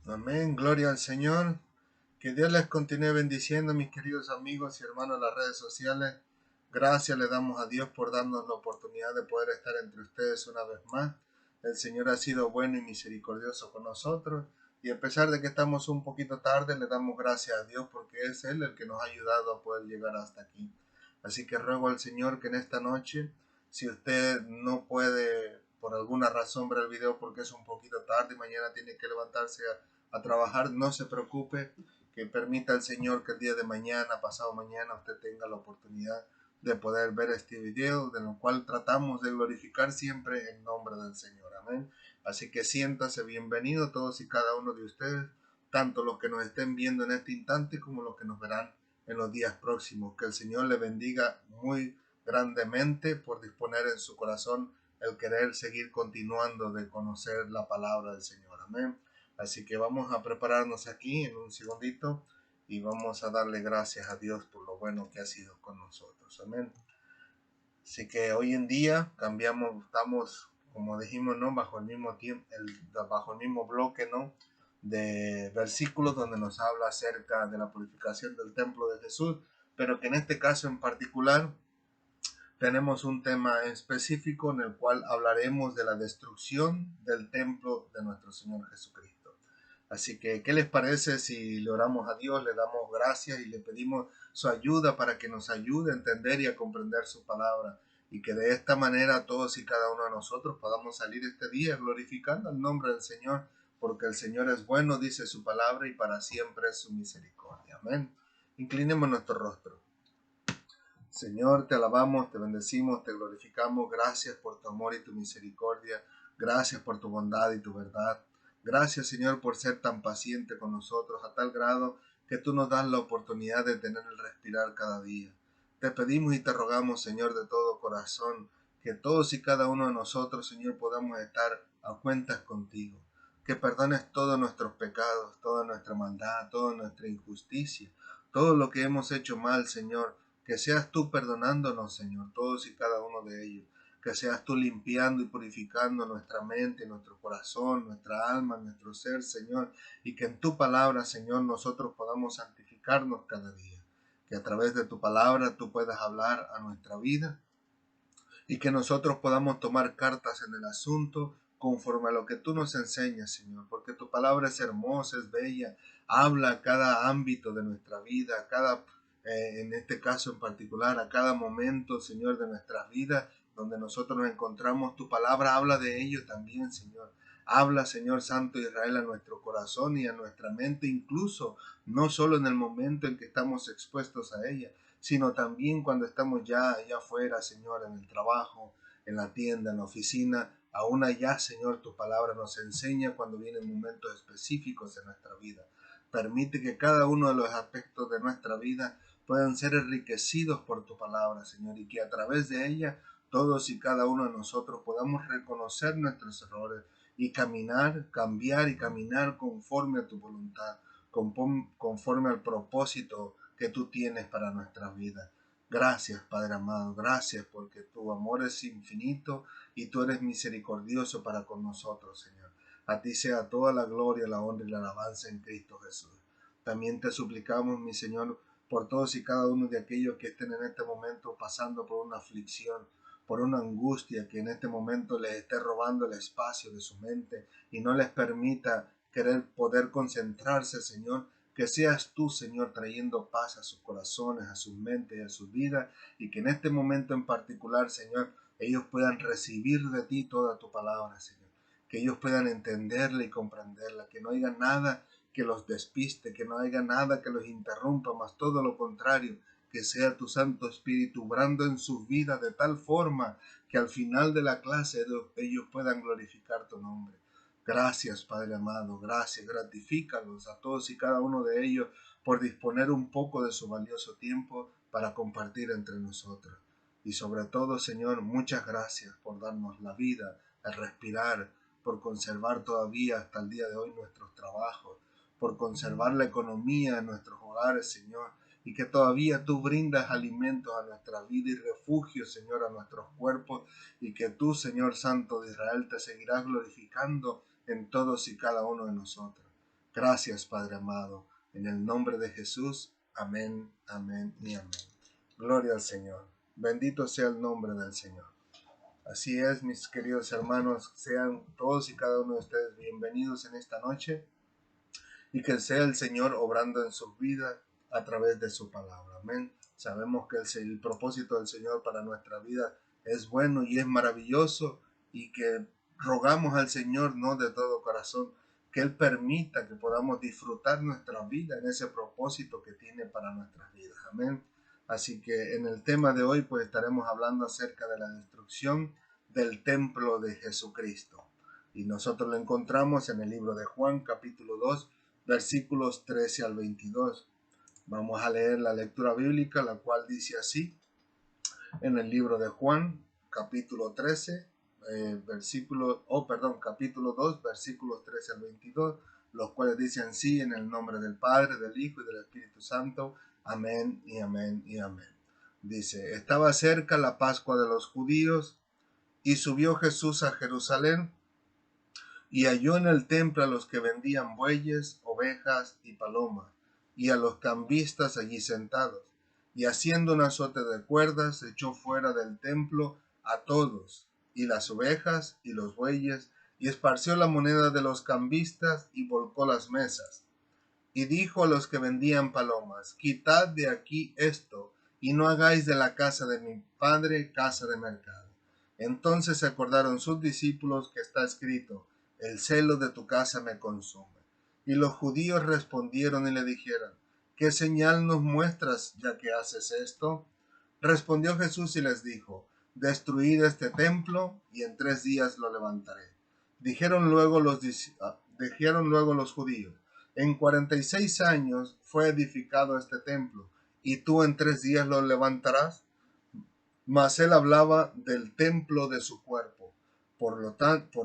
Amén, gloria al Señor. Que Dios les continúe bendiciendo, mis queridos amigos y hermanos de las redes sociales. Gracias le damos a Dios por darnos la oportunidad de poder estar entre ustedes una vez más. El Señor ha sido bueno y misericordioso con nosotros. Y a pesar de que estamos un poquito tarde, le damos gracias a Dios porque es Él el que nos ha ayudado a poder llegar hasta aquí. Así que ruego al Señor que en esta noche, si usted no puede por alguna razón ver el video porque es un poquito tarde y mañana tiene que levantarse a trabajar, no se preocupe, que permita al Señor que el día de mañana, pasado mañana, usted tenga la oportunidad de poder ver este video, de lo cual tratamos de glorificar siempre el nombre del Señor. Amén. Así que siéntase bienvenido todos y cada uno de ustedes, tanto los que nos estén viendo en este instante como los que nos verán en los días próximos. Que el Señor le bendiga muy grandemente por disponer en su corazón el querer seguir continuando de conocer la palabra del Señor. Amén. Así que vamos a prepararnos aquí en un segundito y vamos a darle gracias a Dios por lo bueno que ha sido con nosotros. Amén. Así que hoy en día cambiamos, estamos, como dijimos, ¿no? Bajo el mismo tiempo, bajo el mismo bloque, ¿no? De versículos donde nos habla acerca de la purificación del templo de Jesús, pero que en este caso en particular tenemos un tema específico en el cual hablaremos de la destrucción del templo de nuestro Señor Jesucristo. Así que, ¿qué les parece si le oramos a Dios, le damos gracias y le pedimos su ayuda para que nos ayude a entender y a comprender su palabra? Y que de esta manera todos y cada uno de nosotros podamos salir este día glorificando el nombre del Señor, porque el Señor es bueno, dice su palabra, y para siempre es su misericordia. Amén. Inclinemos nuestro rostro. Señor, te alabamos, te bendecimos, te glorificamos. Gracias por tu amor y tu misericordia. Gracias por tu bondad y tu verdad. Gracias, Señor, por ser tan paciente con nosotros a tal grado que tú nos das la oportunidad de tener el respirar cada día. Te pedimos y te rogamos, Señor, de todo corazón, que todos y cada uno de nosotros, Señor, podamos estar a cuentas contigo. Que perdones todos nuestros pecados, toda nuestra maldad, toda nuestra injusticia, todo lo que hemos hecho mal, Señor. Que seas tú perdonándonos, Señor, todos y cada uno de ellos. Que seas tú limpiando y purificando nuestra mente, nuestro corazón, nuestra alma, nuestro ser, Señor. Y que en tu palabra, Señor, nosotros podamos santificarnos cada día. Que a través de tu palabra tú puedas hablar a nuestra vida y que nosotros podamos tomar cartas en el asunto conforme a lo que tú nos enseñas, Señor, porque tu palabra es hermosa, es bella, habla a cada ámbito de nuestra vida, a cada, en este caso en particular, a cada momento, Señor, de nuestra vida, donde nosotros nos encontramos, tu palabra habla de ello también, Señor. Habla, Señor Santo Israel, a nuestro corazón y a nuestra mente, incluso no solo en el momento en que estamos expuestos a ella, sino también cuando estamos ya allá afuera, Señor, en el trabajo, en la tienda, en la oficina. Aún allá, Señor, tu palabra nos enseña cuando vienen momentos específicos en nuestra vida. Permite que cada uno de los aspectos de nuestra vida puedan ser enriquecidos por tu palabra, Señor, y que a través de ella todos y cada uno de nosotros podamos reconocer nuestros errores y caminar, cambiar y caminar conforme a tu voluntad, conforme al propósito que tú tienes para nuestra vida. Gracias, Padre amado, gracias porque tu amor es infinito y tú eres misericordioso para con nosotros, Señor. A ti sea toda la gloria, la honra y la alabanza en Cristo Jesús. También te suplicamos, mi Señor, por todos y cada uno de aquellos que estén en este momento pasando por una aflicción, por una angustia que en este momento les esté robando el espacio de su mente y no les permita querer poder concentrarse, Señor. Que seas tú, Señor, trayendo paz a sus corazones, a sus mentes y a sus vidas, y que en este momento en particular, Señor, ellos puedan recibir de ti toda tu palabra, Señor. Que ellos puedan entenderla y comprenderla, que no haya nada que los despiste, que no haya nada que los interrumpa, más todo lo contrario, que sea tu Santo Espíritu obrando en sus vidas de tal forma que al final de la clase ellos puedan glorificar tu nombre. Gracias, Padre amado, gracias, gratifícalos a todos y cada uno de ellos por disponer un poco de su valioso tiempo para compartir entre nosotros. Y sobre todo, Señor, muchas gracias por darnos la vida, el respirar, por conservar todavía hasta el día de hoy nuestros trabajos, por conservar la economía en nuestros hogares, Señor, y que todavía tú brindas alimentos a nuestra vida y refugio, Señor, a nuestros cuerpos, y que tú, Señor Santo de Israel, te seguirás glorificando en todos y cada uno de nosotros. Gracias, Padre amado. En el nombre de Jesús. Amén, amén y amén. Gloria al Señor. Bendito sea el nombre del Señor. Así es, mis queridos hermanos, sean todos y cada uno de ustedes bienvenidos en esta noche y que sea el Señor obrando en sus vidas a través de su palabra. Amén. Sabemos que el propósito del Señor para nuestra vida es bueno y es maravilloso, y que rogamos al Señor, no de todo corazón, que Él permita que podamos disfrutar nuestra vida en ese propósito que tiene para nuestras vidas. Amén. Así que en el tema de hoy pues estaremos hablando acerca de la destrucción del templo de Jesucristo. Y nosotros lo encontramos en el libro de Juan, capítulo 2, versículos 13 al 22. Vamos a leer la lectura bíblica, la cual dice así, en el libro de Juan, capítulo 13, capítulo 2, versículos 13 al 22, los cuales dicen sí, en el nombre del Padre, del Hijo y del Espíritu Santo. Amén y amén y amén. Dice, estaba cerca la Pascua de los judíos, y subió Jesús a Jerusalén, y halló en el templo a los que vendían bueyes, ovejas y palomas, y a los cambistas allí sentados. Y haciendo un azote de cuerdas, echó fuera del templo a todos, y las ovejas y los bueyes, y esparció la moneda de los cambistas, y volcó las mesas. Y dijo a los que vendían palomas, quitad de aquí esto, y no hagáis de la casa de mi padre casa de mercado. Entonces se acordaron sus discípulos que está escrito, el celo de tu casa me consume. Y los judíos respondieron y le dijeron, ¿qué señal nos muestras ya que haces esto? Respondió Jesús y les dijo, destruid este templo, y en 3 días lo levantaré. Dijeron luego los judíos, en 46 años fue edificado este templo, y tú en 3 días lo levantarás. Mas él hablaba del templo de su cuerpo. Por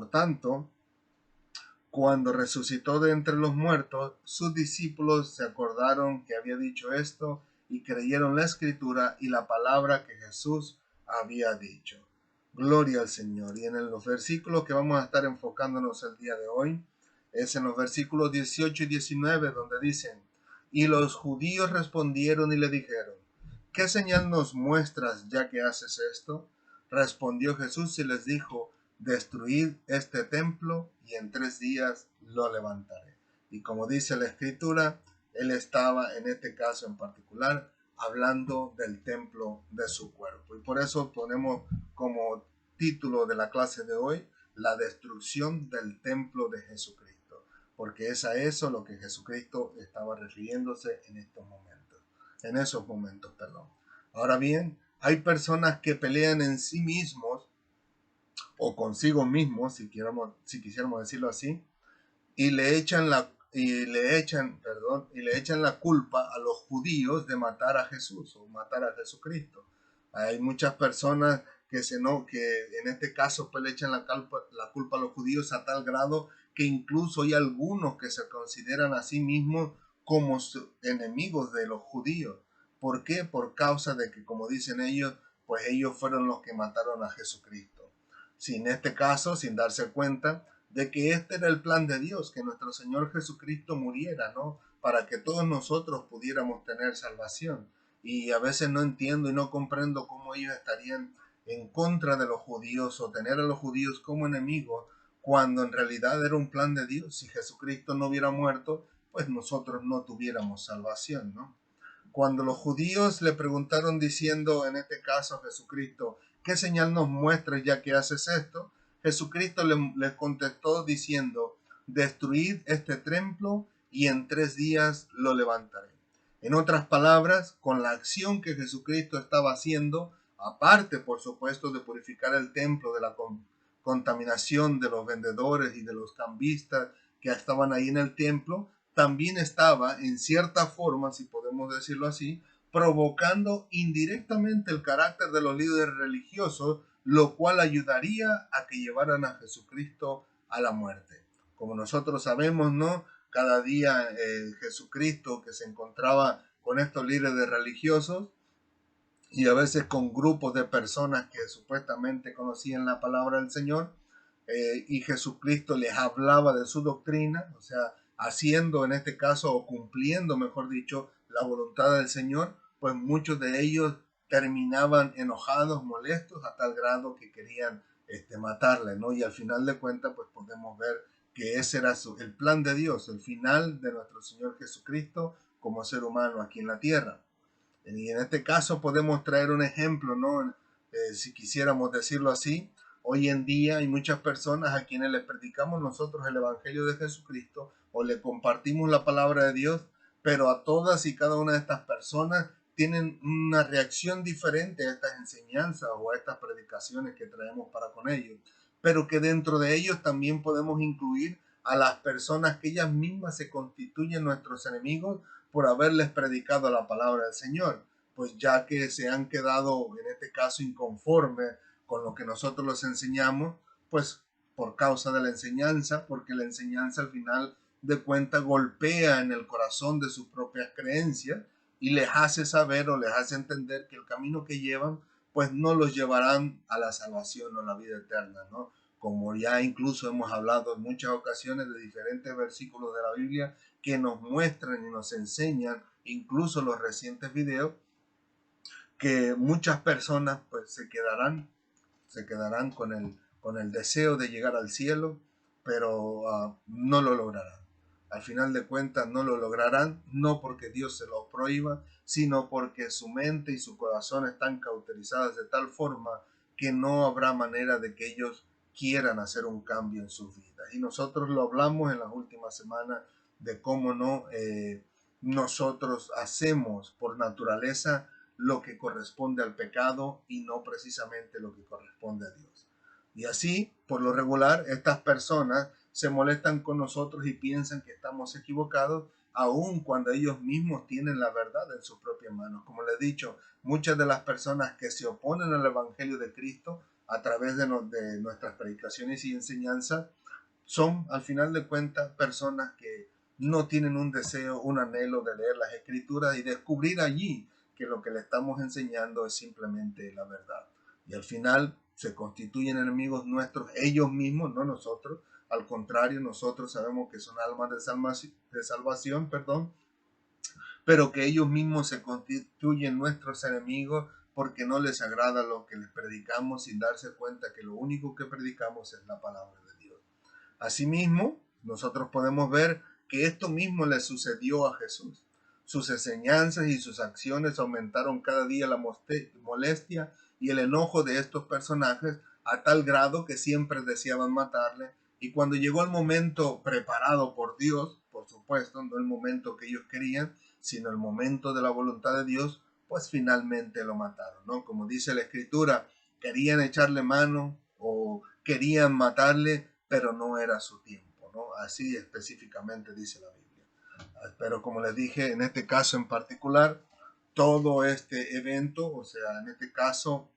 tanto, cuando resucitó de entre los muertos, sus discípulos se acordaron que había dicho esto, y creyeron la escritura y la palabra que Jesús había dicho. Gloria al Señor. Y en los versículos que vamos a estar enfocándonos el día de hoy, es en los versículos 18 y 19, donde dicen, y los judíos respondieron y le dijeron, ¿qué señal nos muestras ya que haces esto? Respondió Jesús y les dijo, destruid este templo, y en 3 días lo levantaré. Y como dice la escritura, él estaba en este caso en particular hablando del templo de su cuerpo. Y por eso ponemos como título de la clase de hoy, la destrucción del templo de Jesucristo, porque es a eso lo que Jesucristo estaba refiriéndose en estos momentos, en esos momentos, perdón. Ahora bien, hay personas que pelean en sí mismos o consigo mismos, si quisiéramos decirlo así, y le echan la culpa a los judíos de matar a Jesús o matar a Jesucristo. Hay muchas personas que en este caso pues le echan la culpa a los judíos a tal grado que incluso hay algunos que se consideran a sí mismos como enemigos de los judíos. ¿Por qué? Por causa de que, como dicen ellos, pues ellos fueron los que mataron a Jesucristo. Sin este caso, sin darse cuenta de que este era el plan de Dios, que nuestro Señor Jesucristo muriera, ¿no? Para que todos nosotros pudiéramos tener salvación. Y a veces no entiendo y no comprendo cómo ellos estarían en contra de los judíos o tener a los judíos como enemigos, cuando en realidad era un plan de Dios. Si Jesucristo no hubiera muerto, pues nosotros no tuviéramos salvación, ¿no? Cuando los judíos le preguntaron diciendo, en este caso a Jesucristo, ¿qué señal nos muestras ya que haces esto? Jesucristo les contestó diciendo, destruid este templo y en 3 días lo levantaré. En otras palabras, con la acción que Jesucristo estaba haciendo, aparte por supuesto de purificar el templo de la contaminación de los vendedores y de los cambistas que estaban ahí en el templo, también estaba, en cierta forma, si podemos decirlo así, provocando indirectamente el carácter de los líderes religiosos, lo cual ayudaría a que llevaran a Jesucristo a la muerte. Como nosotros sabemos, ¿no? Cada día Jesucristo que se encontraba con estos líderes religiosos y a veces con grupos de personas que supuestamente conocían la palabra del Señor, y Jesucristo les hablaba de su doctrina, o sea, haciendo en este caso, o cumpliendo, mejor dicho, la voluntad del Señor, pues muchos de ellos terminaban enojados, molestos, a tal grado que querían matarle, ¿no? Y al final de cuentas, pues podemos ver que ese era el plan de Dios, el final de nuestro Señor Jesucristo como ser humano aquí en la tierra. Y en este caso podemos traer un ejemplo, ¿no? Si quisiéramos decirlo así, hoy en día hay muchas personas a quienes les predicamos nosotros el Evangelio de Jesucristo o le compartimos la palabra de Dios, pero a todas y cada una de estas personas tienen una reacción diferente a estas enseñanzas o a estas predicaciones que traemos para con ellos, pero que dentro de ellos también podemos incluir a las personas que ellas mismas se constituyen nuestros enemigos por haberles predicado la palabra del Señor, pues ya que se han quedado en este caso inconformes con lo que nosotros les enseñamos, pues por causa de la enseñanza, porque la enseñanza al final de cuentas golpea en el corazón de sus propias creencias y les hace saber o les hace entender que el camino que llevan pues no los llevarán a la salvación o a la vida eterna, ¿no? Como ya incluso hemos hablado en muchas ocasiones de diferentes versículos de la Biblia que nos muestran y nos enseñan, incluso los recientes videos, que muchas personas pues se quedarán con el deseo de llegar al cielo, pero no lo lograrán. Al final de cuentas no lo lograrán, no porque Dios se lo prohíba, sino porque su mente y su corazón están cauterizadas de tal forma que no habrá manera de que ellos quieran hacer un cambio en sus vidas. Y nosotros lo hablamos en las últimas semanas de cómo no nosotros hacemos por naturaleza lo que corresponde al pecado y no precisamente lo que corresponde a Dios. Y así, por lo regular, estas personas se molestan con nosotros y piensan que estamos equivocados, aun cuando ellos mismos tienen la verdad en sus propias manos. Como les he dicho, muchas de las personas que se oponen al Evangelio de Cristo a través de nuestras predicaciones y enseñanzas son, al final de cuentas, personas que no tienen un deseo, un anhelo de leer las Escrituras y descubrir allí que lo que le estamos enseñando es simplemente la verdad. Y al final se constituyen enemigos nuestros ellos mismos, no nosotros. Al contrario, nosotros sabemos que son almas de salvación, perdón, pero que ellos mismos se constituyen nuestros enemigos porque no les agrada lo que les predicamos sin darse cuenta que lo único que predicamos es la palabra de Dios. Asimismo, nosotros podemos ver que esto mismo le sucedió a Jesús. Sus enseñanzas y sus acciones aumentaron cada día la molestia y el enojo de estos personajes a tal grado que siempre deseaban matarle. Y cuando llegó el momento preparado por Dios, por supuesto, no el momento que ellos querían, sino el momento de la voluntad de Dios, pues finalmente lo mataron, ¿no? Como dice la Escritura, querían echarle mano o querían matarle, pero no era su tiempo, ¿no? Así específicamente dice la Biblia. Pero como les dije, en este caso en particular, todo este evento, o sea, en este caso,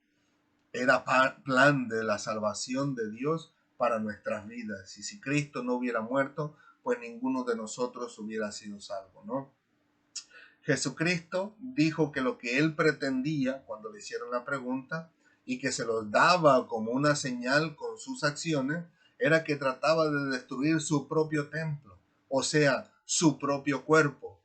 era plan de la salvación de Dios para nuestras vidas. Y si Cristo no hubiera muerto, pues ninguno de nosotros hubiera sido salvo, ¿no? Jesucristo dijo que lo que él pretendía cuando le hicieron la pregunta y que se los daba como una señal con sus acciones era que trataba de destruir su propio templo, o sea, su propio cuerpo.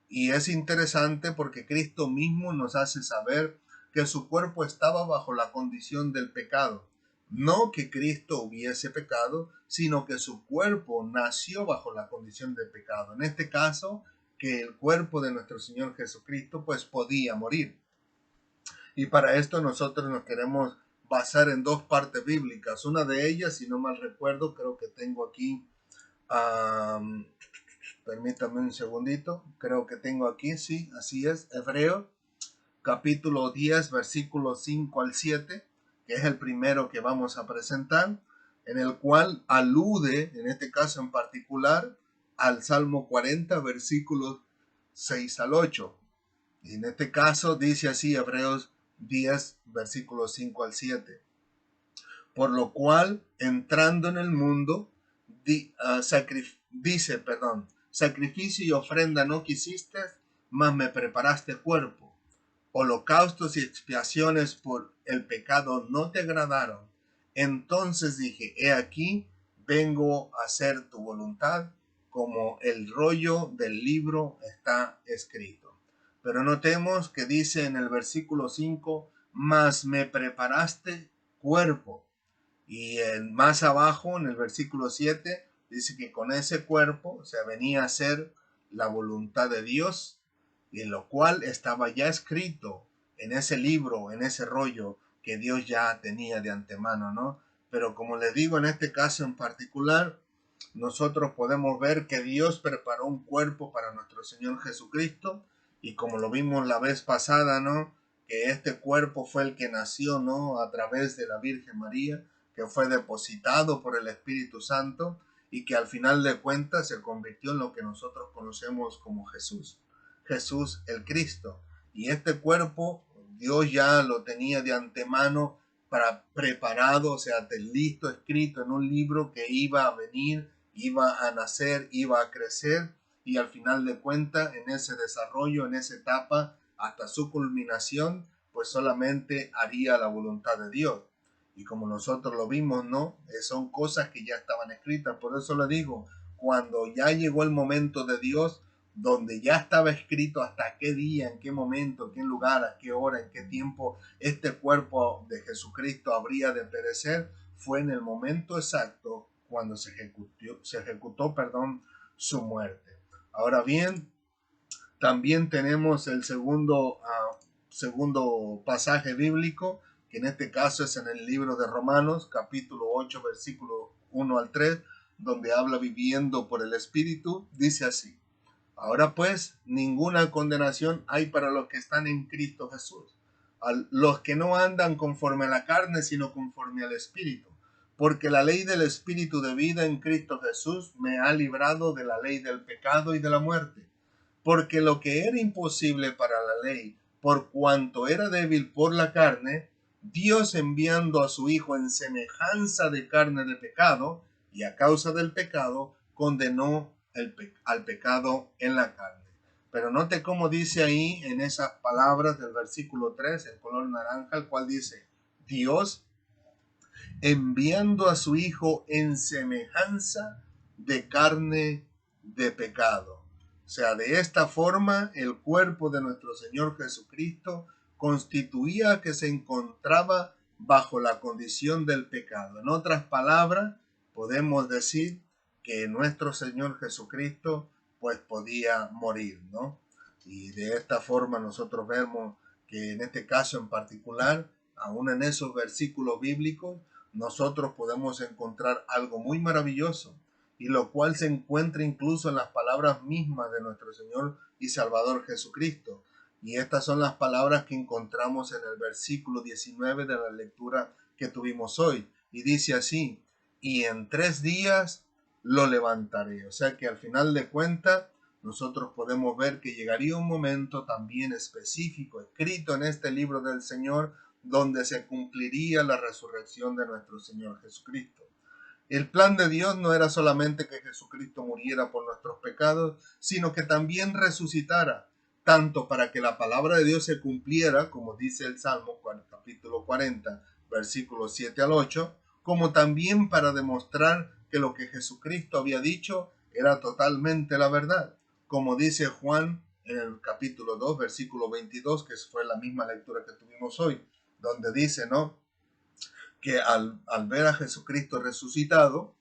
Y es interesante porque Cristo mismo nos hace saber que su cuerpo estaba bajo la condición del pecado. No que Cristo hubiese pecado, sino que su cuerpo nació bajo la condición del pecado. En este caso, que el cuerpo de nuestro Señor Jesucristo pues podía morir. Y para esto nosotros nos queremos basar en dos partes bíblicas. Una de ellas, si no mal recuerdo, creo que tengo aquí, permítame un segundito, creo que tengo aquí, sí, así es, Hebreos capítulo 10, versículos 5 al 7, que es el primero que vamos a presentar, en el cual alude, en este caso en particular, al Salmo 40, versículos 6 al 8. Y en este caso dice así Hebreos 10, versículos 5 al 7. Por lo cual, entrando en el mundo, sacrificio y ofrenda no quisiste, mas me preparaste cuerpo. Holocaustos y expiaciones por el pecado no te agradaron. Entonces dije, he aquí, vengo a hacer tu voluntad, como el rollo del libro está escrito. Pero notemos que dice en el versículo 5, mas me preparaste cuerpo. Y más abajo, en el versículo 7, dice que con ese cuerpo, o sea, venía a ser la voluntad de Dios, y en lo cual estaba ya escrito en ese libro, en ese rollo que Dios ya tenía de antemano, ¿no? Pero como les digo, en este caso en particular, nosotros podemos ver que Dios preparó un cuerpo para nuestro Señor Jesucristo, y como lo vimos la vez pasada, ¿no? Que este cuerpo fue el que nació, ¿no? A través de la Virgen María, que fue depositado por el Espíritu Santo y que al final de cuentas se convirtió en lo que nosotros conocemos como Jesús. Jesús el Cristo. Y este cuerpo Dios ya lo tenía de antemano para preparado, o sea, listo, escrito en un libro que iba a venir, iba a nacer, iba a crecer y al final de cuentas en ese desarrollo, en esa etapa, hasta su culminación, pues solamente haría la voluntad de Dios. Y como nosotros lo vimos, ¿no? Son cosas que ya estaban escritas. Por eso le digo, cuando ya llegó el momento de Dios, donde ya estaba escrito hasta qué día, en qué momento, en qué lugar, a qué hora, en qué tiempo este cuerpo de Jesucristo habría de perecer, fue en el momento exacto cuando se ejecutó, su muerte. Ahora bien, también tenemos el segundo pasaje bíblico, que en este caso es en el libro de Romanos, capítulo 8, versículo 1 al 3, donde habla viviendo por el Espíritu, dice así: ahora pues, ninguna condenación hay para los que están en Cristo Jesús, a los que no andan conforme a la carne, sino conforme al Espíritu. Porque la ley del Espíritu de vida en Cristo Jesús me ha librado de la ley del pecado y de la muerte. Porque lo que era imposible para la ley, por cuanto era débil por la carne, Dios enviando a su Hijo en semejanza de carne de pecado, y a causa del pecado, condenó al pecado en la carne. Pero note cómo dice ahí en esas palabras del versículo 3, en color naranja, el cual dice: Dios enviando a su Hijo en semejanza de carne de pecado. O sea, de esta forma el cuerpo de nuestro Señor Jesucristo constituía que se encontraba bajo la condición del pecado. En otras palabras, podemos decir que nuestro Señor Jesucristo pues podía morir, ¿no? Y de esta forma nosotros vemos que en este caso en particular, aún en esos versículos bíblicos, nosotros podemos encontrar algo muy maravilloso, y lo cual se encuentra incluso en las palabras mismas de nuestro Señor y Salvador Jesucristo. Y estas son las palabras que encontramos en el versículo 19 de la lectura que tuvimos hoy. Y dice así: y en 3 días lo levantaré. O sea que al final de cuentas, nosotros podemos ver que llegaría un momento también específico, escrito en este libro del Señor, donde se cumpliría la resurrección de nuestro Señor Jesucristo. El plan de Dios no era solamente que Jesucristo muriera por nuestros pecados, sino que también resucitara, tanto para que la palabra de Dios se cumpliera, como dice el Salmo capítulo 40, versículos 7 al 8, como también para demostrar que lo que Jesucristo había dicho era totalmente la verdad, como dice Juan en el capítulo 2, versículo 22, que fue la misma lectura que tuvimos hoy, donde dice, ¿no?, que al ver a Jesucristo resucitado,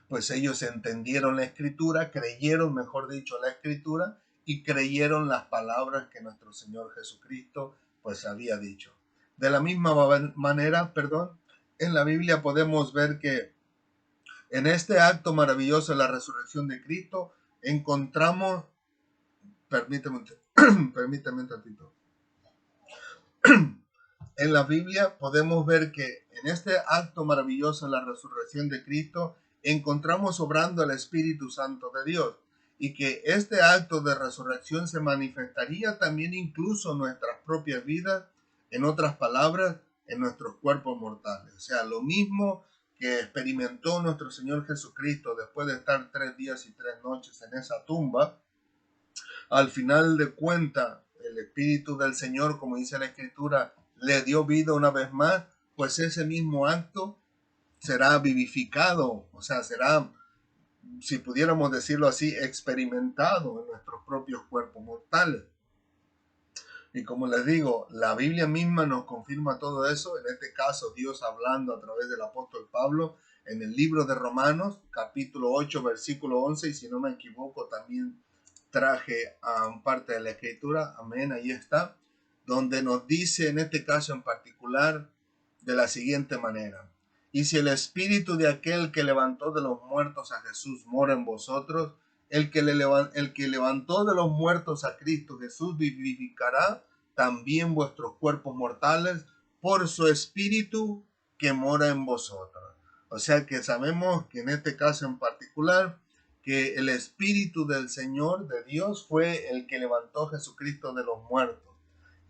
pues ellos entendieron la escritura, creyeron, mejor dicho, la escritura, y creyeron las palabras que nuestro Señor Jesucristo pues había dicho. De la misma manera, en la Biblia podemos ver que en este acto maravilloso de la resurrección de Cristo encontramos, permítame un tantito. En la Biblia podemos ver que en este acto maravilloso de la resurrección de Cristo encontramos obrando el Espíritu Santo de Dios, y que este acto de resurrección se manifestaría también incluso en nuestras propias vidas, en otras palabras, en nuestros cuerpos mortales. O sea, lo mismo que experimentó nuestro Señor Jesucristo después de estar 3 días y 3 noches en esa tumba, al final de cuentas, el Espíritu del Señor, como dice la Escritura, le dio vida una vez más, pues ese mismo acto será vivificado, o sea, será si pudiéramos decirlo así, experimentado en nuestros propios cuerpos mortales. Y como les digo, la Biblia misma nos confirma todo eso, en este caso Dios hablando a través del apóstol Pablo en el libro de Romanos, capítulo 8, versículo 11, y si no me equivoco también traje a parte de la escritura, amén, ahí está, donde nos dice en este caso en particular de la siguiente manera: y si el espíritu de aquel que levantó de los muertos a Jesús mora en vosotros, el que levantó de los muertos a Cristo Jesús vivificará también vuestros cuerpos mortales por su espíritu que mora en vosotros. O sea que sabemos que en este caso en particular, que el espíritu del Señor, de Dios, fue el que levantó a Jesucristo de los muertos.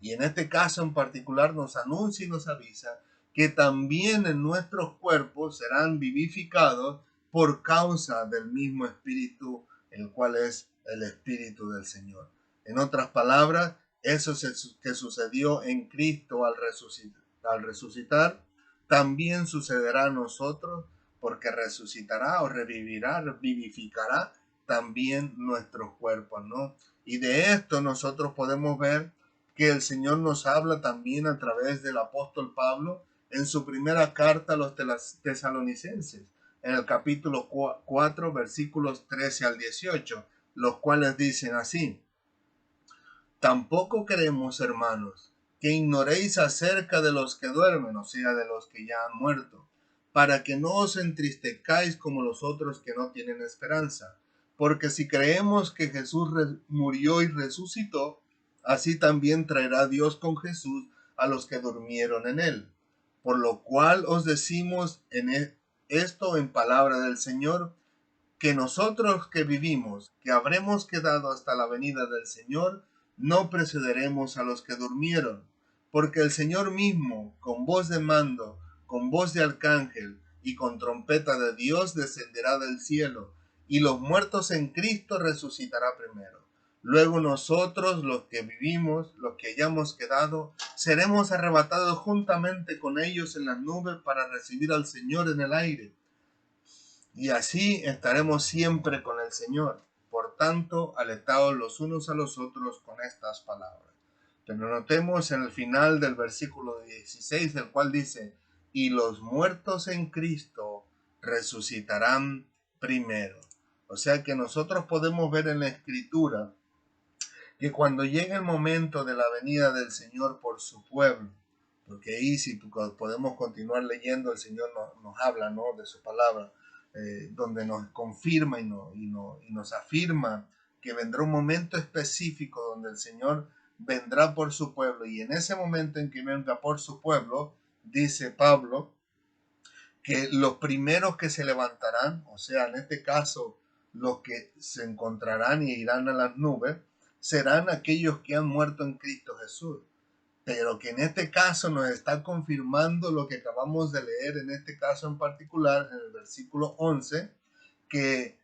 Y en este caso en particular nos anuncia y nos avisa que también en nuestros cuerpos serán vivificados por causa del mismo espíritu, el cual es el espíritu del Señor. En otras palabras, eso que sucedió en Cristo al resucitar, también sucederá a nosotros, porque resucitará o revivirá, vivificará también nuestros cuerpos, ¿no? Y de esto nosotros podemos ver que el Señor nos habla también a través del apóstol Pablo en su primera carta a los tesalonicenses, en el capítulo 4, versículos 13 al 18, los cuales dicen así: tampoco queremos, hermanos, que ignoréis acerca de los que duermen, o sea, de los que ya han muerto, para que no os entristezcáis como los otros que no tienen esperanza. Porque si creemos que Jesús murió y resucitó, así también traerá Dios con Jesús a los que durmieron en él. Por lo cual os decimos esto en palabra del Señor, que nosotros que vivimos, que habremos quedado hasta la venida del Señor, no precederemos a los que durmieron, porque el Señor mismo, con voz de mando, con voz de arcángel y con trompeta de Dios, descenderá del cielo, y los muertos en Cristo resucitará primero. Luego nosotros, los que vivimos, los que hayamos quedado, seremos arrebatados juntamente con ellos en las nubes para recibir al Señor en el aire. Y así estaremos siempre con el Señor. Por tanto, alentados los unos a los otros con estas palabras. Pero notemos en el final del versículo 16, el cual dice: y los muertos en Cristo resucitarán primero. O sea que nosotros podemos ver en la Escritura que cuando llegue el momento de la venida del Señor por su pueblo, porque ahí si podemos continuar leyendo, el Señor nos habla, ¿no?, de su palabra, donde nos confirma y nos afirma que vendrá un momento específico donde el Señor vendrá por su pueblo, y en ese momento en que venga por su pueblo, dice Pablo, que los primeros que se levantarán, o sea, en este caso, los que se encontrarán y irán a las nubes, serán aquellos que han muerto en Cristo Jesús. Pero que en este caso nos está confirmando lo que acabamos de leer, en este caso en particular, en el versículo 11, que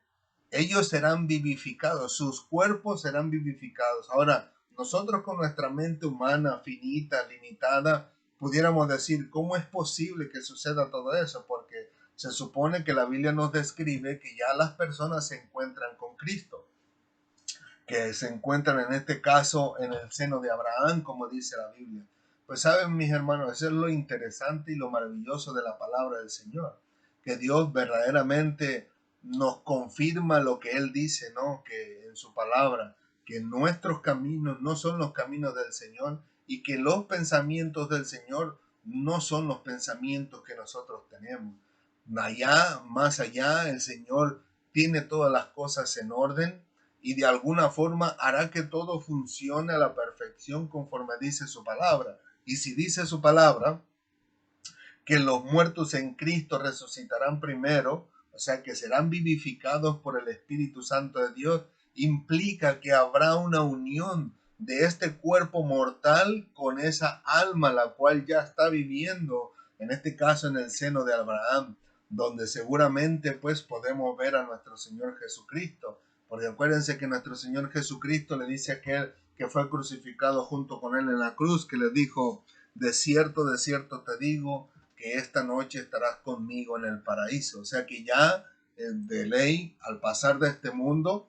ellos serán vivificados, sus cuerpos serán vivificados. Ahora, nosotros con nuestra mente humana, finita, limitada, pudiéramos decir, ¿cómo es posible que suceda todo eso? Porque se supone que la Biblia nos describe que ya las personas se encuentran con Cristo, que se encuentran en este caso en el seno de Abraham, como dice la Biblia. Pues saben, mis hermanos, eso es lo interesante y lo maravilloso de la palabra del Señor, que Dios verdaderamente nos confirma lo que Él dice, ¿no?, que en su palabra, que nuestros caminos no son los caminos del Señor y que los pensamientos del Señor no son los pensamientos que nosotros tenemos. Allá, más allá, el Señor tiene todas las cosas en orden y de alguna forma hará que todo funcione a la perfección conforme dice su palabra. Y si dice su palabra que los muertos en Cristo resucitarán primero, o sea que serán vivificados por el Espíritu Santo de Dios, implica que habrá una unión de este cuerpo mortal con esa alma la cual ya está viviendo, en este caso en el seno de Abraham, donde seguramente pues podemos ver a nuestro Señor Jesucristo, porque acuérdense que nuestro Señor Jesucristo le dice a aquel que fue crucificado junto con él en la cruz, que le dijo: de cierto te digo, que esta noche estarás conmigo en el paraíso. O sea que ya de ley, al pasar de este mundo,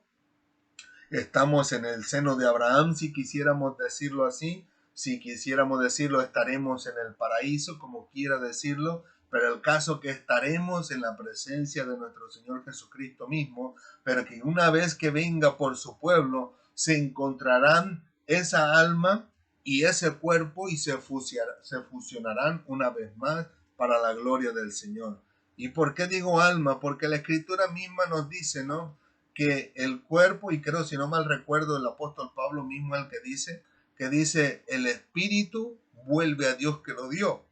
estamos en el seno de Abraham, si quisiéramos decirlo así. Si quisiéramos decirlo, estaremos en el paraíso, como quiera decirlo, pero el caso que estaremos en la presencia de nuestro Señor Jesucristo mismo, pero que una vez que venga por su pueblo, se encontrarán esa alma y ese cuerpo y se fusionarán una vez más para la gloria del Señor. ¿Y por qué digo alma? Porque la Escritura misma nos dice, ¿no?, que el cuerpo, y creo, si no mal recuerdo, el apóstol Pablo mismo el que dice, el espíritu vuelve a Dios que lo dio.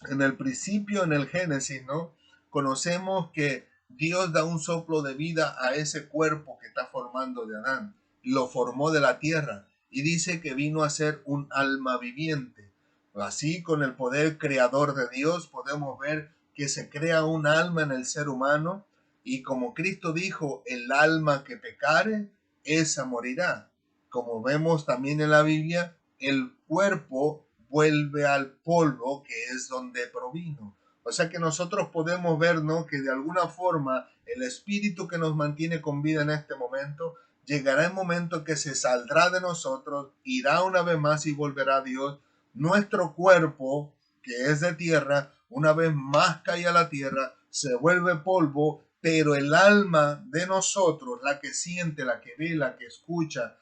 En el principio, en el Génesis, ¿no?, conocemos que Dios da un soplo de vida a ese cuerpo que está formando de Adán. Lo formó de la tierra y dice que vino a ser un alma viviente. Así, con el poder creador de Dios, podemos ver que se crea un alma en el ser humano y como Cristo dijo, el alma que pecare, esa morirá. Como vemos también en la Biblia, el cuerpo vuelve al polvo que es donde provino. O sea que nosotros podemos ver, ¿no?, que de alguna forma el espíritu que nos mantiene con vida en este momento, llegará el momento que se saldrá de nosotros, irá una vez más y volverá a Dios. Nuestro cuerpo, que es de tierra, una vez más cae a la tierra, se vuelve polvo, pero el alma de nosotros, la que siente, la que ve, la que escucha,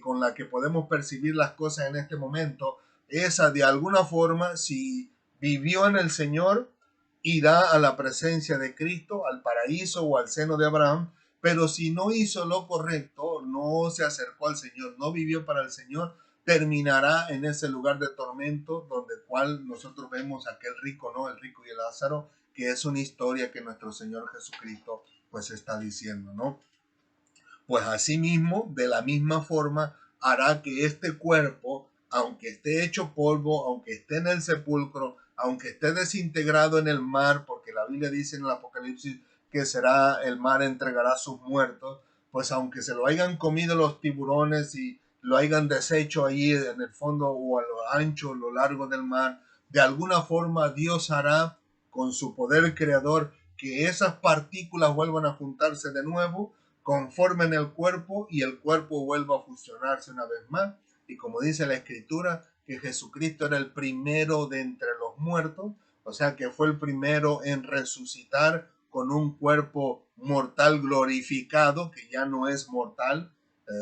con la que podemos percibir las cosas en este momento, esa de alguna forma, si vivió en el Señor, irá a la presencia de Cristo, al paraíso o al seno de Abraham, pero si no hizo lo correcto, no se acercó al Señor, no vivió para el Señor, terminará en ese lugar de tormento donde cual nosotros vemos aquel rico, ¿no?, el rico y el Lázaro, que es una historia que nuestro Señor Jesucristo pues está diciendo, ¿no? Pues asimismo, de la misma forma, hará que este cuerpo, aunque esté hecho polvo, aunque esté en el sepulcro, aunque esté desintegrado en el mar, porque la Biblia dice en el Apocalipsis que será el mar entregará a sus muertos, pues aunque se lo hayan comido los tiburones y lo hayan deshecho ahí en el fondo o a lo ancho o lo largo del mar, de alguna forma Dios hará con su poder creador que esas partículas vuelvan a juntarse de nuevo, conformen el cuerpo y el cuerpo vuelva a fusionarse una vez más. Y como dice la Escritura, que Jesucristo era el primero de entre los muertos, o sea que fue el primero en resucitar con un cuerpo mortal glorificado, que ya no es mortal,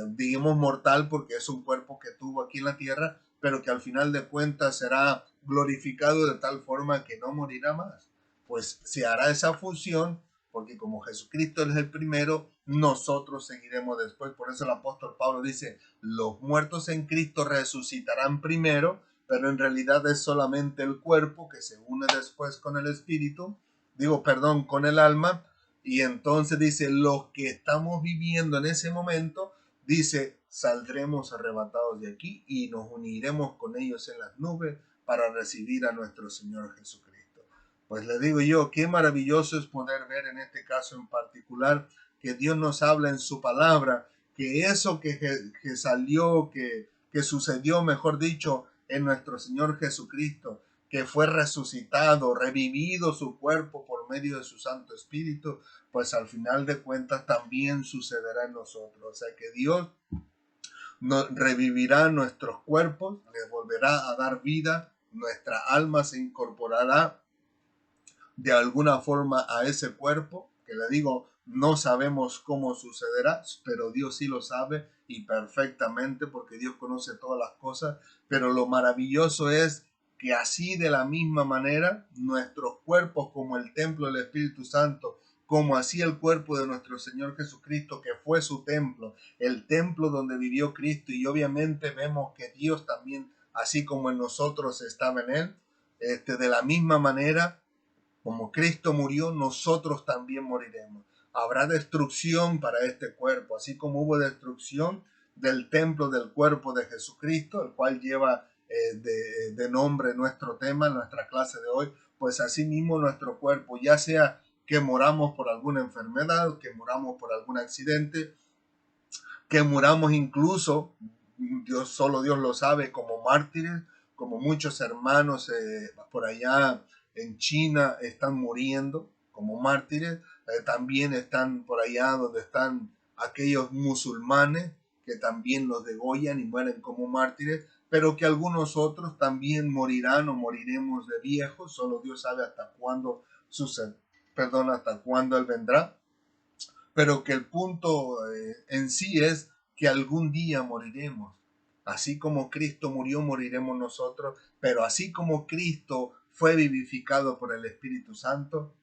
digamos mortal porque es un cuerpo que tuvo aquí en la tierra, pero que al final de cuentas será glorificado de tal forma que no morirá más. Pues se hará esa fusión porque como Jesucristo es el primero, nosotros seguiremos después. Por eso el apóstol Pablo dice, los muertos en Cristo resucitarán primero, pero en realidad es solamente el cuerpo que se une después con el espíritu, con el alma, y entonces dice, los que estamos viviendo en ese momento, dice, saldremos arrebatados de aquí y nos uniremos con ellos en las nubes para recibir a nuestro Señor Jesucristo. Pues le digo yo, qué maravilloso es poder ver en este caso en particular que Dios nos habla en su palabra, que eso que salió, que sucedió, mejor dicho, en nuestro Señor Jesucristo, que fue resucitado, revivido su cuerpo por medio de su Santo Espíritu, pues al final de cuentas también sucederá en nosotros. O sea que Dios revivirá nuestros cuerpos, les volverá a dar vida, nuestra alma se incorporará de alguna forma a ese cuerpo, que le digo, no sabemos cómo sucederá, pero Dios sí lo sabe y perfectamente porque Dios conoce todas las cosas, pero lo maravilloso es que así de la misma manera nuestros cuerpos como el templo del Espíritu Santo, como así el cuerpo de nuestro Señor Jesucristo, que fue su templo, el templo donde vivió Cristo, y obviamente vemos que Dios también, así como en nosotros estaba en él, de la misma manera como Cristo murió, nosotros también moriremos. Habrá destrucción para este cuerpo, así como hubo destrucción del templo del cuerpo de Jesucristo, el cual lleva de nombre nuestro tema, nuestra clase de hoy, pues así mismo nuestro cuerpo, ya sea que moramos por alguna enfermedad, que moramos por algún accidente, que muramos incluso, solo Dios lo sabe, como mártires, como muchos hermanos por allá en China están muriendo como mártires. también están por allá donde están aquellos musulmanes que también los degollan y mueren como mártires, pero que algunos otros también morirán o moriremos de viejos, solo Dios sabe hasta cuándo sucede, perdón, hasta cuándo Él vendrá, pero que el punto en sí es que algún día moriremos. Así como Cristo murió, moriremos nosotros, pero así como Cristo fue vivificado por el Espíritu Santo,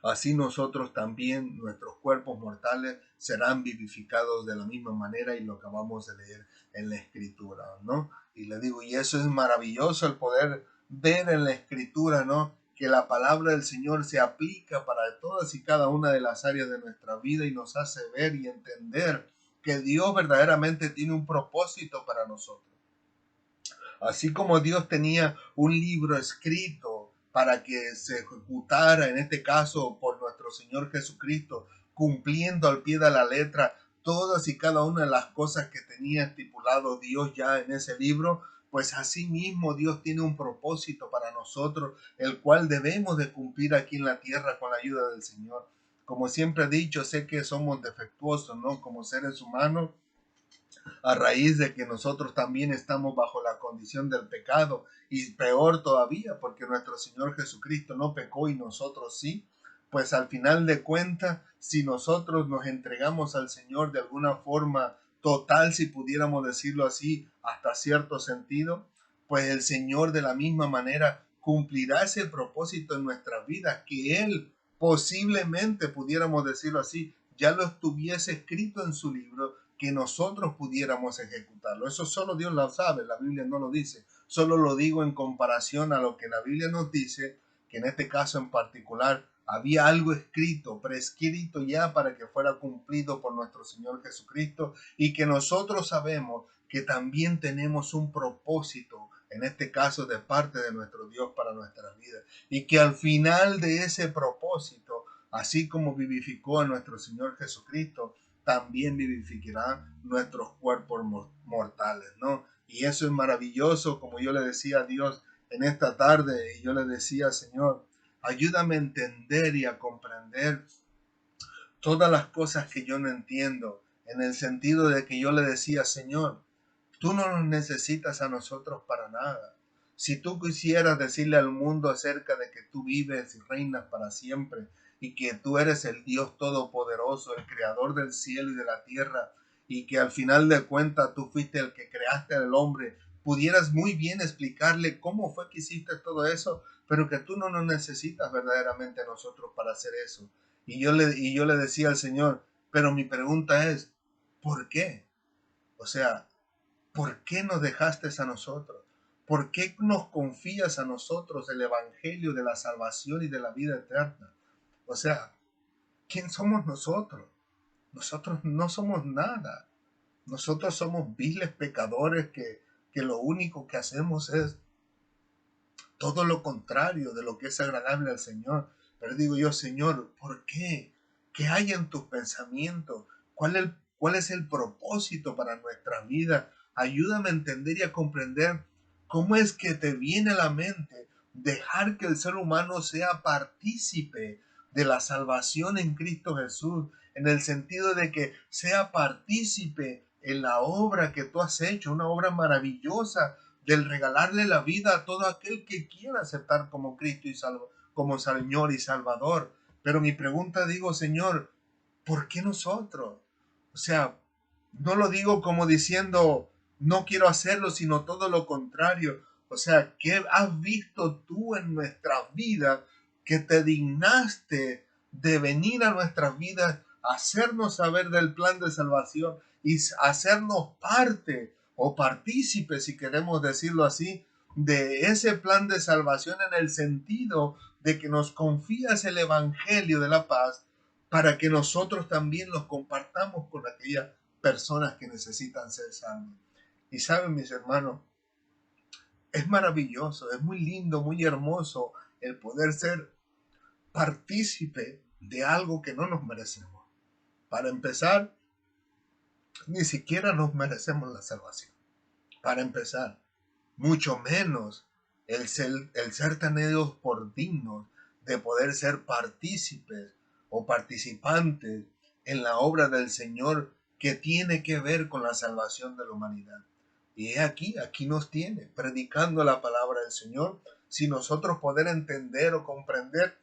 así nosotros también, nuestros cuerpos mortales serán vivificados de la misma manera, y lo acabamos de leer en la Escritura, ¿no? Y le digo, y eso es maravilloso, el poder ver en la Escritura, ¿no? Que la palabra del Señor se aplica para todas y cada una de las áreas de nuestra vida y nos hace ver y entender que Dios verdaderamente tiene un propósito para nosotros. Así como Dios tenía un libro escrito para que se ejecutara, en este caso por nuestro Señor Jesucristo, cumpliendo al pie de la letra todas y cada una de las cosas que tenía estipulado Dios ya en ese libro, pues así mismo Dios tiene un propósito para nosotros, el cual debemos de cumplir aquí en la tierra con la ayuda del Señor. Como siempre he dicho, sé que somos defectuosos, ¿no? Como seres humanos, a raíz de que nosotros también estamos bajo la condición del pecado, y peor todavía porque nuestro Señor Jesucristo no pecó y nosotros sí. Pues al final de cuentas, si nosotros nos entregamos al Señor de alguna forma total, si pudiéramos decirlo así, hasta cierto sentido, pues el Señor de la misma manera cumplirá ese propósito en nuestras vidas que Él posiblemente, pudiéramos decirlo así, ya lo estuviese escrito en su libro, que nosotros pudiéramos ejecutarlo. Eso solo Dios lo sabe, la Biblia no lo dice. Solo lo digo en comparación a lo que la Biblia nos dice, que en este caso en particular había algo escrito, prescrito ya para que fuera cumplido por nuestro Señor Jesucristo, y que nosotros sabemos que también tenemos un propósito, en este caso de parte de nuestro Dios para nuestras vidas, y que al final de ese propósito, así como vivificó a nuestro Señor Jesucristo, también vivificará nuestros cuerpos mortales, ¿no? Y eso es maravilloso, como yo le decía a Dios en esta tarde, y yo le decía, Señor, ayúdame a entender y a comprender todas las cosas que yo no entiendo, en el sentido de que yo le decía, Señor, tú no nos necesitas a nosotros para nada. Si tú quisieras decirle al mundo acerca de que tú vives y reinas para siempre y que tú eres el Dios todopoderoso, el creador del cielo y de la tierra, y que al final de cuentas tú fuiste el que creaste al hombre, pudieras muy bien explicarle cómo fue que hiciste todo eso, pero que tú no nos necesitas verdaderamente a nosotros para hacer eso. Y yo le decía al Señor, pero mi pregunta es, ¿por qué? O sea, ¿por qué nos dejaste a nosotros? ¿Por qué nos confías a nosotros el evangelio de la salvación y de la vida eterna? O sea, ¿quién somos nosotros? Nosotros no somos nada. Nosotros somos viles pecadores que lo único que hacemos es todo lo contrario de lo que es agradable al Señor. Pero digo yo, Señor, ¿por qué? ¿Qué hay en tus pensamientos? ¿Cuál es el propósito para nuestra vida? Ayúdame a entender y a comprender cómo es que te viene a la mente dejar que el ser humano sea partícipe de la salvación en Cristo Jesús, en el sentido de que sea partícipe en la obra que tú has hecho, una obra maravillosa del regalarle la vida a todo aquel que quiera aceptar como Cristo y como Señor y Salvador. Pero mi pregunta, digo, Señor, ¿por qué nosotros? O sea, no lo digo como diciendo, no quiero hacerlo, sino todo lo contrario. O sea, ¿qué has visto tú en nuestra vida que te dignaste de venir a nuestras vidas, hacernos saber del plan de salvación y hacernos parte o partícipes, si queremos decirlo así, de ese plan de salvación, en el sentido de que nos confías el evangelio de la paz para que nosotros también los compartamos con aquellas personas que necesitan ser salvas? Y saben, mis hermanos, es maravilloso, es muy lindo, muy hermoso el poder ser partícipe de algo que no nos merecemos. Para empezar, ni siquiera nos merecemos la salvación. Para empezar, mucho menos el ser tenidos por dignos de poder ser partícipes o participantes en la obra del Señor que tiene que ver con la salvación de la humanidad. Y es aquí nos tiene, predicando la palabra del Señor, si nosotros poder entender o comprender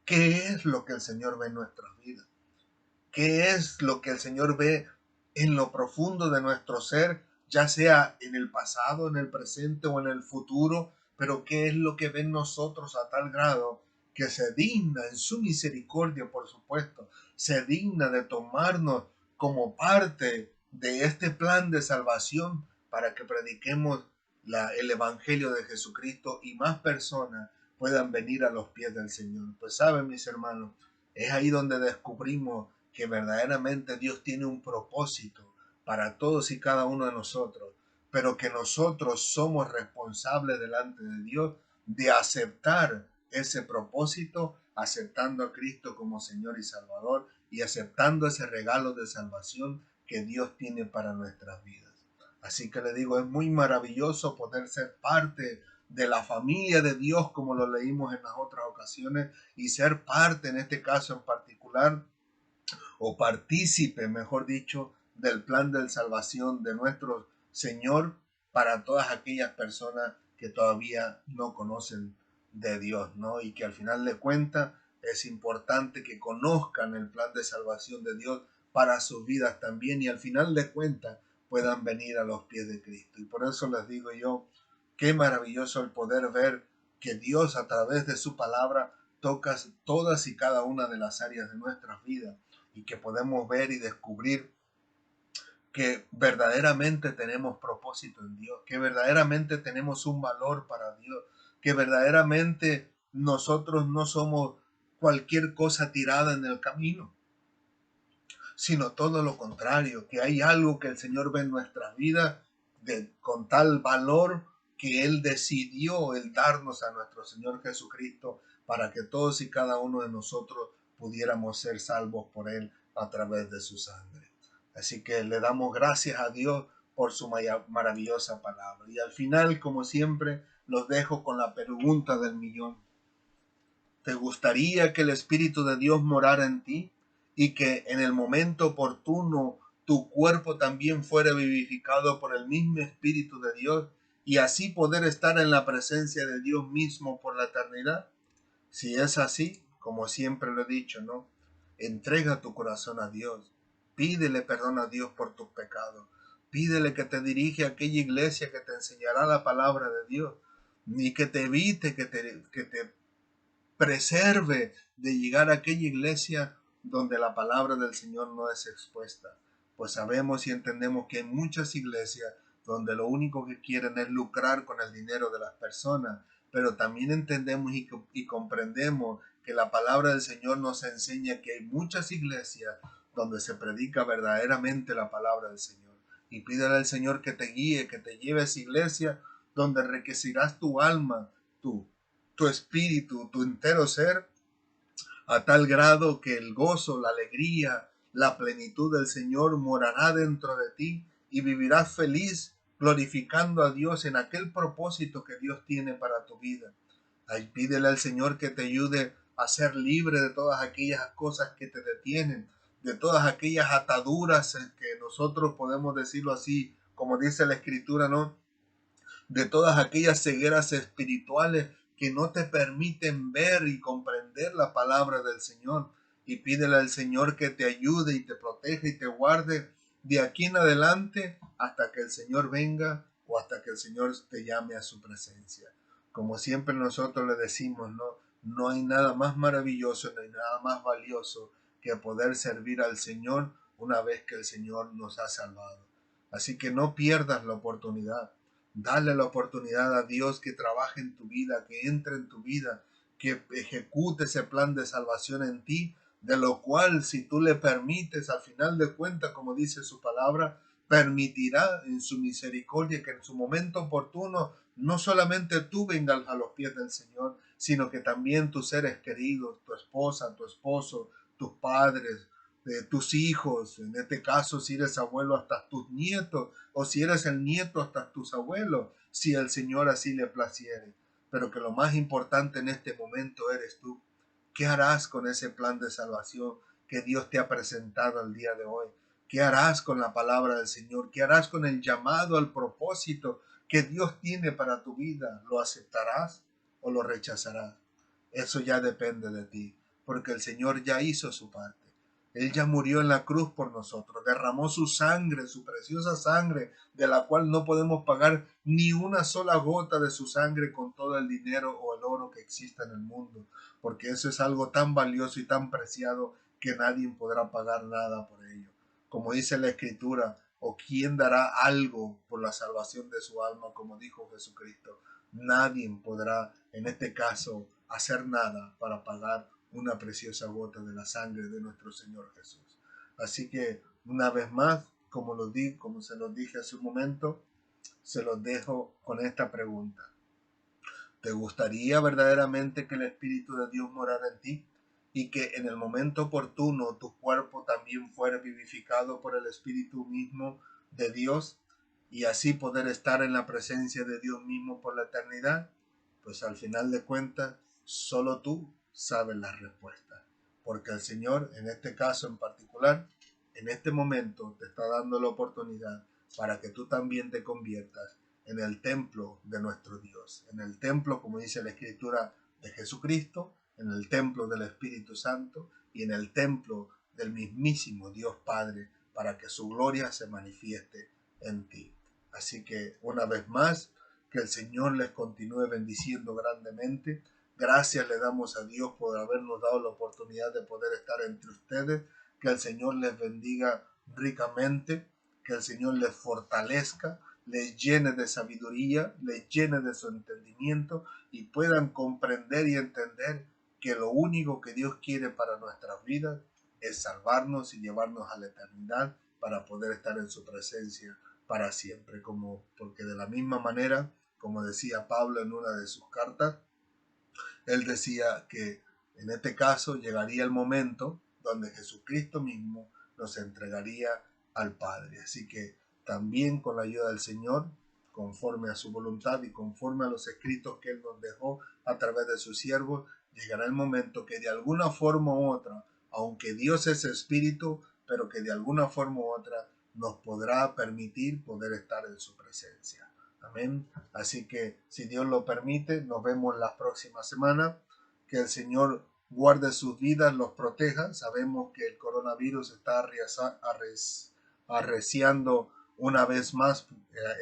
qué es lo que el Señor ve en nuestras vidas, qué es lo que el Señor ve en lo profundo de nuestro ser, ya sea en el pasado, en el presente o en el futuro, pero qué es lo que ve en nosotros a tal grado que se digna en su misericordia, por supuesto, se digna de tomarnos como parte de este plan de salvación para que prediquemos el Evangelio de Jesucristo y más personas puedan venir a los pies del Señor. Pues saben, mis hermanos, es ahí donde descubrimos que verdaderamente Dios tiene un propósito para todos y cada uno de nosotros, pero que nosotros somos responsables delante de Dios de aceptar ese propósito, aceptando a Cristo como Señor y Salvador y aceptando ese regalo de salvación que Dios tiene para nuestras vidas. Así que le digo, es muy maravilloso poder ser parte de la familia de Dios, como lo leímos en las otras ocasiones, y ser parte, en este caso en particular, o partícipe, mejor dicho, del plan de salvación de nuestro Señor para todas aquellas personas que todavía no conocen de Dios, ¿no? Y que al final de cuentas es importante que conozcan el plan de salvación de Dios para sus vidas también y al final de cuentas puedan venir a los pies de Cristo. Y por eso les digo yo, qué maravilloso el poder ver que Dios a través de su palabra toca todas y cada una de las áreas de nuestras vidas y que podemos ver y descubrir que verdaderamente tenemos propósito en Dios, que verdaderamente tenemos un valor para Dios, que verdaderamente nosotros no somos cualquier cosa tirada en el camino, sino todo lo contrario, que hay algo que el Señor ve en nuestras vidas con tal valor que Él decidió el darnos a nuestro Señor Jesucristo para que todos y cada uno de nosotros pudiéramos ser salvos por Él a través de su sangre. Así que le damos gracias a Dios por su maravillosa palabra. Y al final, como siempre, los dejo con la pregunta del millón. ¿Te gustaría que el Espíritu de Dios morara en ti y que en el momento oportuno tu cuerpo también fuera vivificado por el mismo Espíritu de Dios y así poder estar en la presencia de Dios mismo por la eternidad? Si es así, como siempre lo he dicho, ¿no? Entrega tu corazón a Dios. Pídele perdón a Dios por tus pecados. Pídele que te dirija a aquella iglesia que te enseñará la palabra de Dios y que te evite, que te preserve de llegar a aquella iglesia donde la palabra del Señor no es expuesta. Pues sabemos y entendemos que hay muchas iglesias donde lo único que quieren es lucrar con el dinero de las personas, pero también entendemos y comprendemos que la palabra del Señor nos enseña que hay muchas iglesias donde se predica verdaderamente la palabra del Señor. Y pídele al Señor que te guíe, que te lleve a esa iglesia donde enriquecerás tu alma, tu espíritu, tu entero ser, a tal grado que el gozo, la alegría, la plenitud del Señor morará dentro de ti y vivirás feliz glorificando a Dios en aquel propósito que Dios tiene para tu vida. Ahí pídele al Señor que te ayude a ser libre de todas aquellas cosas que te detienen, de todas aquellas ataduras que nosotros podemos decirlo así, como dice la Escritura, ¿no? De todas aquellas cegueras espirituales que no te permiten ver y comprender la palabra del Señor. Y pídele al Señor que te ayude y te proteja y te guarde de aquí en adelante hasta que el Señor venga o hasta que el Señor te llame a su presencia. Como siempre nosotros le decimos, no hay nada más maravilloso, no hay nada más valioso que poder servir al Señor una vez que el Señor nos ha salvado. Así que no pierdas la oportunidad. Dale la oportunidad a Dios que trabaje en tu vida, que entre en tu vida, que ejecute ese plan de salvación en ti, de lo cual si tú le permites, al final de cuentas, como dice su palabra, permitirá en su misericordia que en su momento oportuno no solamente tú vengas a los pies del Señor, sino que también tus seres queridos, tu esposa, tu esposo, tus padres, de tus hijos, en este caso si eres abuelo hasta tus nietos, o si eres el nieto hasta tus abuelos, si el Señor así le placiere. Pero que lo más importante en este momento eres tú, ¿Qué harás con ese plan de salvación que Dios te ha presentado el día de hoy? ¿Qué harás con la palabra del Señor? ¿Qué harás con el llamado al propósito que Dios tiene para tu vida? ¿Lo aceptarás o lo rechazarás? Eso ya depende de ti, porque el Señor ya hizo su parte. Él ya murió en la cruz por nosotros, derramó su sangre, su preciosa sangre, de la cual no podemos pagar ni una sola gota de su sangre con todo el dinero o el oro que exista en el mundo, porque eso es algo tan valioso y tan preciado que nadie podrá pagar nada por ello. Como dice la Escritura, o quién dará algo por la salvación de su alma, como dijo Jesucristo. Nadie podrá, en este caso, hacer nada para pagar una preciosa gota de la sangre de nuestro Señor Jesús. Así que, una vez más, como se los dije hace un momento, se los dejo con esta pregunta. ¿Te gustaría verdaderamente que el Espíritu de Dios morara en ti y que en el momento oportuno tu cuerpo también fuera vivificado por el Espíritu mismo de Dios y así poder estar en la presencia de Dios mismo por la eternidad? Pues al final de cuentas, solo tú sabes la respuesta, porque el Señor, en este caso en particular, en este momento te está dando la oportunidad para que tú también te conviertas en el templo de nuestro Dios, en el templo, como dice la Escritura, de Jesucristo, en el templo del Espíritu Santo y en el templo del mismísimo Dios Padre, para que su gloria se manifieste en ti. Así que una vez más, que el Señor les continúe bendiciendo grandemente. Gracias le damos a Dios por habernos dado la oportunidad de poder estar entre ustedes. Que el Señor les bendiga ricamente, que el Señor les fortalezca, les llene de sabiduría, les llene de su entendimiento y puedan comprender y entender que lo único que Dios quiere para nuestras vidas es salvarnos y llevarnos a la eternidad para poder estar en su presencia para siempre. Porque de la misma manera, como decía Pablo en una de sus cartas, él decía que en este caso llegaría el momento donde Jesucristo mismo nos entregaría al Padre. Así que también con la ayuda del Señor, conforme a su voluntad y conforme a los escritos que Él nos dejó a través de sus siervos, llegará el momento que de alguna forma u otra, aunque Dios es espíritu, pero que de alguna forma u otra nos podrá permitir poder estar en su presencia. Amén. Así que si Dios lo permite, nos vemos la próxima semana. Que el Señor guarde sus vidas, los proteja. Sabemos que el coronavirus está arreciando una vez más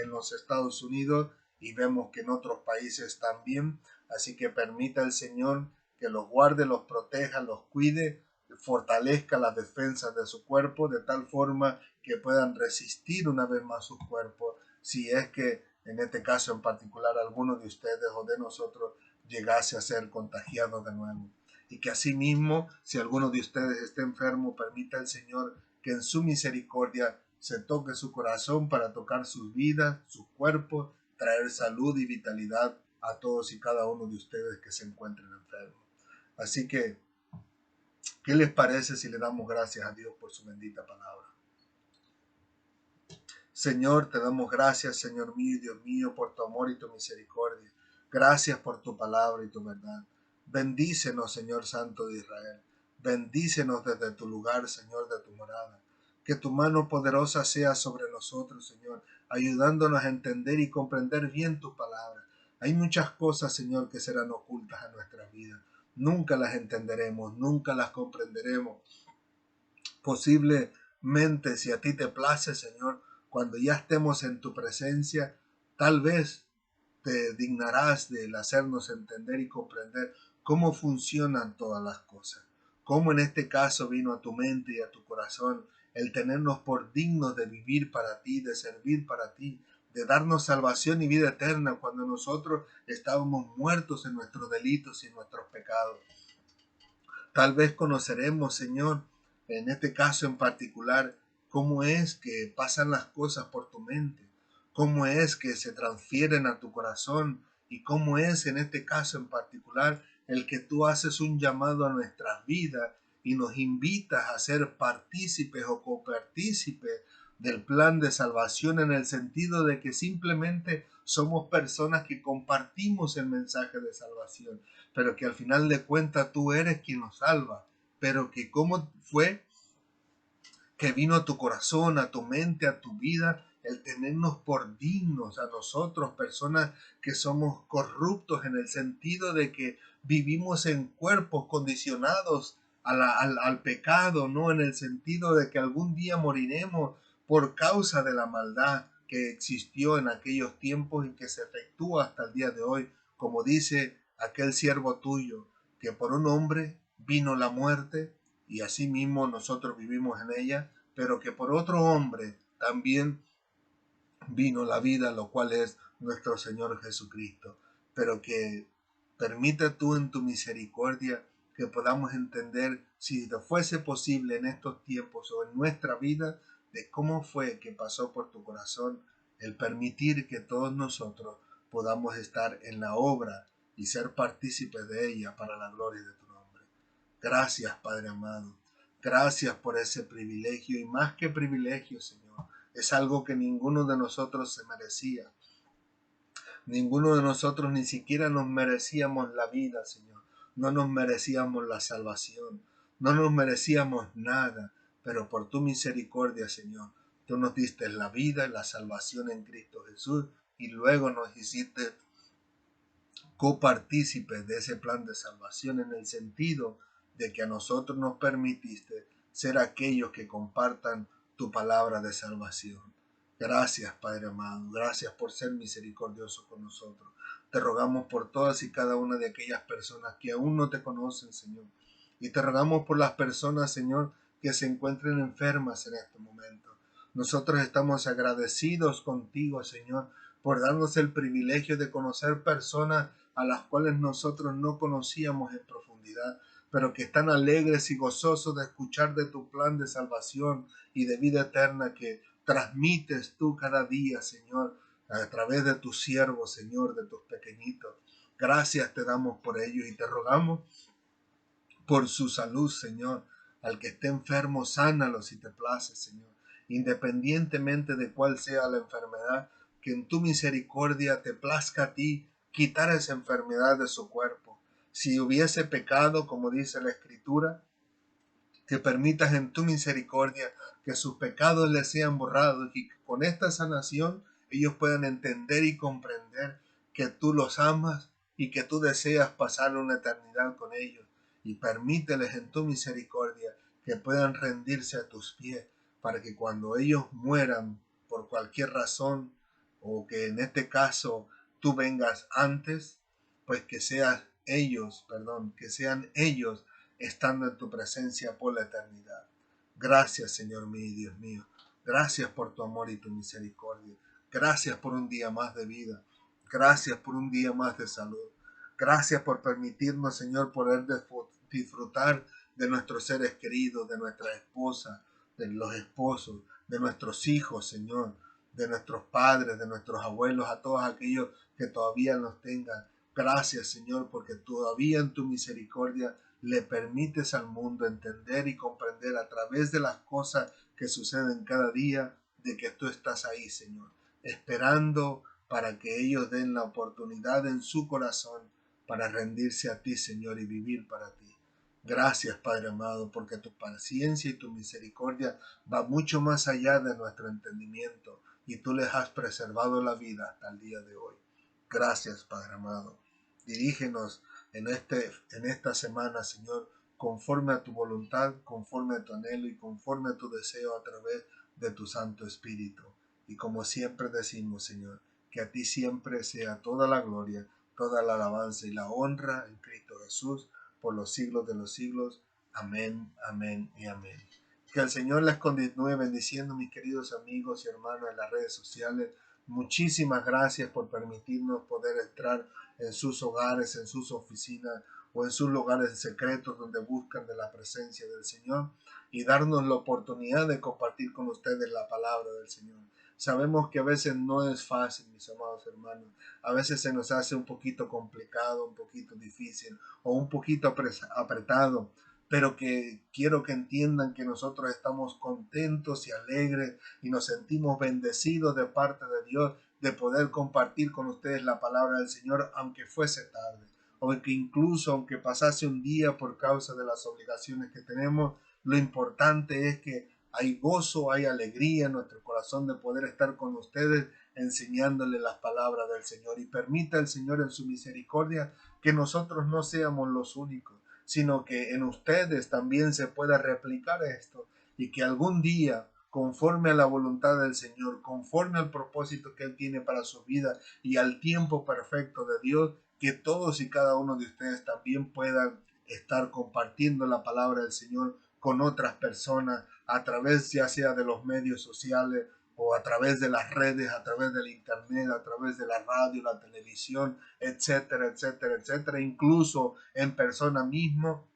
en los Estados Unidos y vemos que en otros países también. Así que permita el Señor que los guarde, los proteja, los cuide, fortalezca las defensas de su cuerpo de tal forma que puedan resistir una vez más sus cuerpos si es que en este caso en particular alguno de ustedes o de nosotros llegase a ser contagiado de nuevo. Y que asimismo, si alguno de ustedes está enfermo, permita el Señor que en su misericordia se toque su corazón para tocar sus vidas, sus cuerpos, traer salud y vitalidad a todos y cada uno de ustedes que se encuentren enfermos. Así que, ¿qué les parece si le damos gracias a Dios por su bendita palabra? Señor, te damos gracias, Señor mío y Dios mío, por tu amor y tu misericordia. Gracias por tu palabra y tu verdad. Bendícenos, Señor Santo de Israel. Bendícenos desde tu lugar, Señor, de tu morada. Que tu mano poderosa sea sobre nosotros, Señor, ayudándonos a entender y comprender bien tu palabra. Hay muchas cosas, Señor, que serán ocultas a nuestra vida. Nunca las entenderemos, nunca las comprenderemos. Posiblemente, si a ti te place, Señor, cuando ya estemos en tu presencia, tal vez te dignarás de hacernos entender y comprender cómo funcionan todas las cosas. Cómo en este caso vino a tu mente y a tu corazón el tenernos por dignos de vivir para ti, de servir para ti, de darnos salvación y vida eterna cuando nosotros estábamos muertos en nuestros delitos y en nuestros pecados. Tal vez conoceremos, Señor, en este caso en particular, cómo es que pasan las cosas por tu mente, cómo es que se transfieren a tu corazón y cómo es en este caso en particular el que tú haces un llamado a nuestras vidas y nos invitas a ser partícipes o copartícipes del plan de salvación, en el sentido de que simplemente somos personas que compartimos el mensaje de salvación, pero que al final de cuentas tú eres quien nos salva, pero que cómo fue que vino a tu corazón, a tu mente, a tu vida, el tenernos por dignos a nosotros, personas que somos corruptos en el sentido de que vivimos en cuerpos condicionados al pecado, ¿no? En el sentido de que algún día moriremos por causa de la maldad que existió en aquellos tiempos y que se efectúa hasta el día de hoy, como dice aquel siervo tuyo, que por un hombre vino la muerte y asimismo nosotros vivimos en ella, pero que por otro hombre también vino la vida, lo cual es nuestro Señor Jesucristo. Pero que permita tú en tu misericordia que podamos entender, si fuese posible en estos tiempos o en nuestra vida, de cómo fue que pasó por tu corazón el permitir que todos nosotros podamos estar en la obra y ser partícipes de ella para la gloria de tu nombre. Gracias, Padre amado. Gracias por ese privilegio y más que privilegio, Señor. Es algo que ninguno de nosotros se merecía. Ninguno de nosotros ni siquiera nos merecíamos la vida, Señor. No nos merecíamos la salvación. No nos merecíamos nada. Pero por tu misericordia, Señor, tú nos diste la vida y la salvación en Cristo Jesús y luego nos hiciste copartícipes de ese plan de salvación, en el sentido de que a nosotros nos permitiste ser aquellos que compartan tu palabra de salvación. Gracias, Padre amado, gracias por ser misericordioso con nosotros. Te rogamos por todas y cada una de aquellas personas que aún no te conocen, Señor. Y te rogamos por las personas, Señor, que se encuentren enfermas en este momento. Nosotros estamos agradecidos contigo, Señor, por darnos el privilegio de conocer personas a las cuales nosotros no conocíamos en profundidad, pero que están alegres y gozosos de escuchar de tu plan de salvación y de vida eterna que transmites tú cada día, Señor, a través de tus siervos, Señor, de tus pequeñitos. Gracias te damos por ello y te rogamos por su salud, Señor. Al que esté enfermo, sánalo si te place, Señor. Independientemente de cuál sea la enfermedad, que en tu misericordia te plazca a ti quitar esa enfermedad de su cuerpo. Si hubiese pecado, como dice la Escritura, que permitas en tu misericordia que sus pecados les sean borrados y que con esta sanación ellos puedan entender y comprender que tú los amas y que tú deseas pasar una eternidad con ellos, y permíteles en tu misericordia que puedan rendirse a tus pies para que cuando ellos mueran por cualquier razón, o que en este caso tú vengas antes, pues que sean ellos estando en tu presencia por la eternidad. Gracias, Señor mío y Dios mío. Gracias por tu amor y tu misericordia. Gracias por un día más de vida. Gracias por un día más de salud. Gracias por permitirnos, Señor, poder disfrutar de nuestros seres queridos, de nuestra esposa, de los esposos, de nuestros hijos, Señor, de nuestros padres, de nuestros abuelos, a todos aquellos que todavía nos tengan. Gracias, Señor, porque todavía en tu misericordia le permites al mundo entender y comprender a través de las cosas que suceden cada día de que tú estás ahí, Señor, esperando para que ellos den la oportunidad en su corazón para rendirse a ti, Señor, y vivir para ti. Gracias, Padre amado, porque tu paciencia y tu misericordia va mucho más allá de nuestro entendimiento y tú les has preservado la vida hasta el día de hoy. Gracias, Padre amado. Dirígenos en esta semana, Señor, conforme a tu voluntad, conforme a tu anhelo y conforme a tu deseo a través de tu Santo Espíritu. Y como siempre decimos, Señor, que a ti siempre sea toda la gloria, toda la alabanza y la honra en Cristo Jesús por los siglos de los siglos. Amén, amén y amén. Que el Señor les continúe bendiciendo, mis queridos amigos y hermanos en las redes sociales. Muchísimas gracias por permitirnos poder entrar en sus hogares, en sus oficinas o en sus lugares secretos donde buscan de la presencia del Señor y darnos la oportunidad de compartir con ustedes la palabra del Señor. Sabemos que a veces no es fácil, mis amados hermanos. A veces se nos hace un poquito complicado, un poquito difícil o un poquito apretado, pero que quiero que entiendan que nosotros estamos contentos y alegres y nos sentimos bendecidos de parte de Dios de poder compartir con ustedes la palabra del Señor, aunque fuese tarde, o que incluso aunque pasase un día por causa de las obligaciones que tenemos. Lo importante es que hay gozo, hay alegría en nuestro corazón de poder estar con ustedes enseñándoles las palabras del Señor, y permita el Señor en su misericordia que nosotros no seamos los únicos, sino que en ustedes también se pueda replicar esto, y que algún día, conforme a la voluntad del Señor, conforme al propósito que Él tiene para su vida y al tiempo perfecto de Dios, que todos y cada uno de ustedes también puedan estar compartiendo la palabra del Señor con otras personas a través ya sea de los medios sociales o a través de las redes, a través del internet, a través de la radio, la televisión, etcétera, etcétera, etcétera, incluso en persona mismo,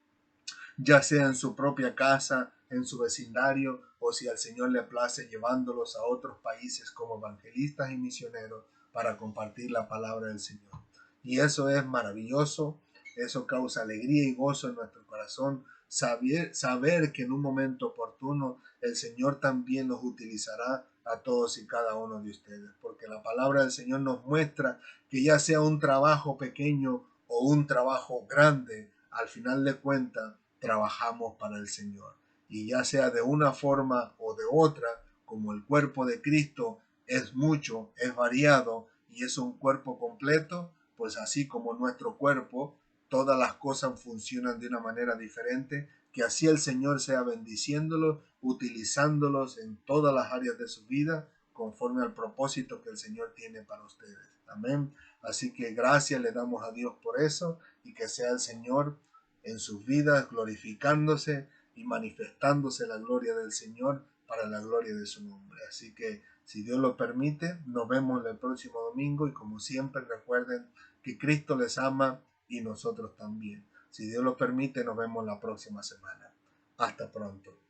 ya sea en su propia casa, en su vecindario, o si al Señor le place llevándolos a otros países como evangelistas y misioneros para compartir la palabra del Señor. Y eso es maravilloso, eso causa alegría y gozo en nuestro corazón, saber que en un momento oportuno el Señor también los utilizará a todos y cada uno de ustedes, porque la palabra del Señor nos muestra que ya sea un trabajo pequeño o un trabajo grande, al final de cuentas trabajamos para el Señor. Y ya sea de una forma o de otra, como el cuerpo de Cristo es mucho, es variado y es un cuerpo completo, pues así como nuestro cuerpo, todas las cosas funcionan de una manera diferente, que así el Señor sea bendiciéndolos, utilizándolos en todas las áreas de su vida, conforme al propósito que el Señor tiene para ustedes. Amén. Así que gracias le damos a Dios por eso, y que sea el Señor en sus vidas glorificándose y manifestándose la gloria del Señor para la gloria de su nombre. Así que si Dios lo permite, nos vemos el próximo domingo, y como siempre recuerden que Cristo les ama y nosotros también. Si Dios lo permite, nos vemos la próxima semana. Hasta pronto.